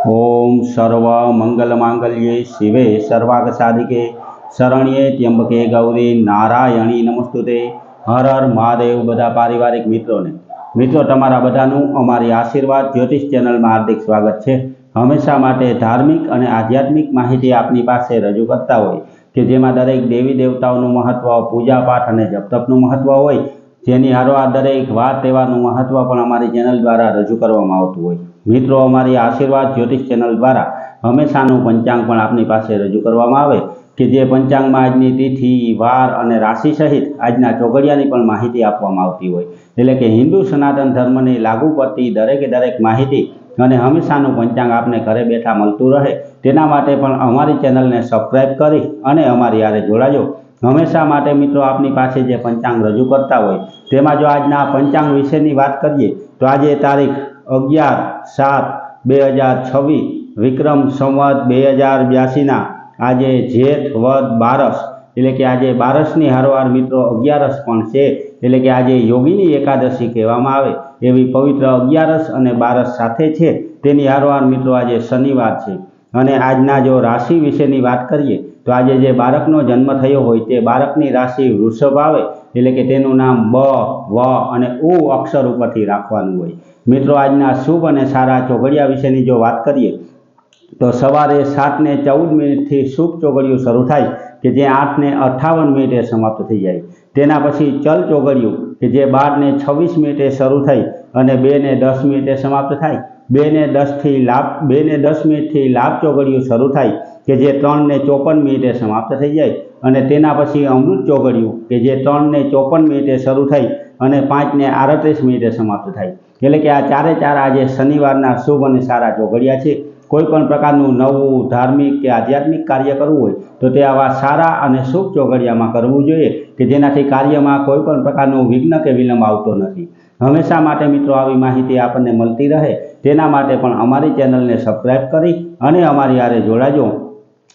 ओम सर्व मंगल मांगल्ये शिवे सर्वाग साधिके शरण्ये त्र्यंबके गौरी नारायणी नमस्तुते। हर हर महादेव। बधा पारिवारिक मित्रों तमारा बधानुं अमारी आशीर्वाद ज्योतिष चेनल में हार्दिक स्वागत है। हमेशा माटे धार्मिक और आध्यात्मिक माहिती आपनी पासे रजू करता होय कि जेमां दरेक देवी देवताओं महत्व, पूजा पाठ और जप तपनुं महत्व होय, जेनी हारोहार दरेक वार तहेवारनुं महत्व पण अमारी चेनल द्वारा रजू करवामां आवतुं होय। मित्रों अमारी आशीर्वाद ज्योतिष चेनल द्वारा हमेशानुं पंचांग पण आपनी पासे रजू करवामां आवे कि जे पंचांग में आजनी तिथि, वार और राशि सहित आजना चोगड़ियानी पण माहिती आपवामां आवती होय। एटले के हिंदू सनातन धर्म ने लागू पड़ती दरेके दरेक माहिती अने हमेशानुं पंचांग आपने घरे बैठा मळतुं रहे तेना माटे पण अमारी चेनल ने सब्सक्राइब करी अने अमारी हारे जोड़ाजो। हमेशा माटे मित्रों आपनी पासे जे पंचांग रजू करता होय तेमां जो आजना पंचांग विशेनी वात करीए तो आज तारीख 11/7/2026 विक्रम संवत 2082 आज जेठ वद बारस एटले के आज बारसनी हारोहार मित्रों 11 पण छे। एटले के आज योगिनी एकादशी कहेवामां आवे एवी पवित्र 11 अने 12 साथे छे। तेनी हारोहार मित्रों आज शनिवार छे। अने आजना जो राशि विशेनी वात करीए तो आज जे बाळकनो जन्म थयो होय ते बाळकनी राशि वृषभ आवे एटले के तेनुं नाम ब, व अने उ अक्षर उपरथी राखवानुं होय। मित्रों आजना शुभ अने सारा चोगड़िया विशेनी जो बात करिए तो सवारे 7:14 थी शुभ चोगड़ियुं शरू थाय कि जे 8:58 समाप्त थी जाए। तेना पछी चल चोगड़ियुं कि जे 12:26 शरू थई अने 2:10 समाप्त थाय। 2:10 थी लाभ चोगड़ियुं शरू थाय कि जे 3:54 समाप्त थी जाए अने तेना पछी अमृत चोगड़ियुं कि जे 3:54 शरू थई अने 5:38 समाप्त थाय। एटले के आ चारे चार आज शनिवारना शुभ अने सारा चोगड़िया छे। कोईपण प्रकारनुं नवुं धार्मिक के आध्यात्मिक कार्य करवुं होय तो ते आवा सारा अने शुभ चोगड़ियामां करवुं जोईए कि जेनाथी कार्यमां कोईपण प्रकारनुं विघ्न के विलंब आवतो नथी। हमेशा माटे मित्रों आवी माहिती आपने मळती रहे तेना माटे पण अमारी चेनलने सब्सक्राइब करी अने अमारी हारे जोड़ाजो।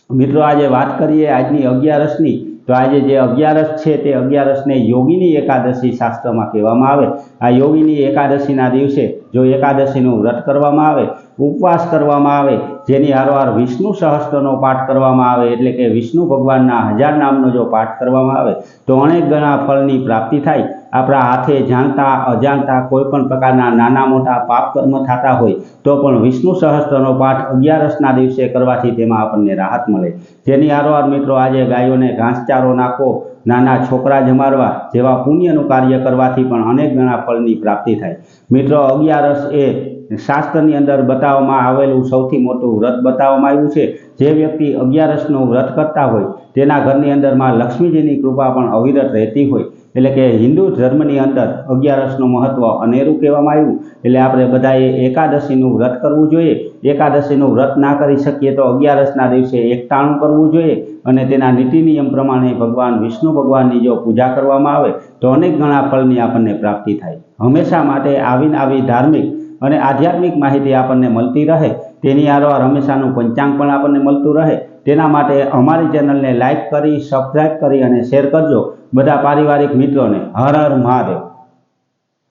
मित्रों आज बात करिए आजनी 11नी तो आज जे 11 छे ते 11 ने योगिनी एकादशी शास्त्र में कहेवामां आवे। आ योगिनी एकादशी ना दिवसे जो एकादशीनुं व्रत करवामां आवे, उपवास करवामां आवे, जेनी हारोहार विष्णु सहस्त्रनो पाठ करवामां आवे एटले के विष्णु भगवानना 1000 नामनो जो पाठ करवामां आवे तो अनेक गणा फलनी प्राप्ति थाय। आपणा हाथे जाणता अजाणता कोईपण प्रकारना नाना मोटा पाप कर्म थता होय तो पण विष्णु सहस्त्रनो पाठ 11 दिवसे करवाथी तेमां आपणने राहत मळे। जेनी हारोहार मित्रों आज गायोने घासचारो नाखो, नाना छोकरा जमाड़वा जेवा पुण्यनुं कार्य करवाथी पण अनेक गणा फलनी प्राप्ति थाय। मित्रों 11 ए शास्त्रनी अंदर बताववामां आवेलुं सौथी मोटुं व्रत बताववामां आव्युं छे। जे व्यक्ति 11नुं व्रत करता होय तेना घरनी अंदर मां लक्ष्मीजीनी कृपा पण अविरत रहेती होय। एटले के हिंदू धर्मनी अंदर 11नुं महत्व अनेरुं कहेवामां आव्युं। एटले आपणे बधाए एकादशीनुं व्रत करवुं जोईए। एकादशीनुं व्रत ना करी शकीए तो 11 दिवसे एकटाणुं करवुं जोईए अने तेना नीति नियम प्रमाणे भगवान विष्णु भगवाननी जो पूजा करवामां आवे तो अनेक गणा फलनी आपणने प्राप्ति थाय। हमेशा माटे आवी धार्मिक अने आध्यात्मिक माहिती आपणने मळती रहे तेनी हारोहार हमेशानुं पंचांग पण आपणने मळतुं रहे तेना माटे अमारी चेनलने लाइक करी, सब्सक्राइब करी अने शेर करजो। बधा पारिवारिक मित्रों ने हर हर महादेव।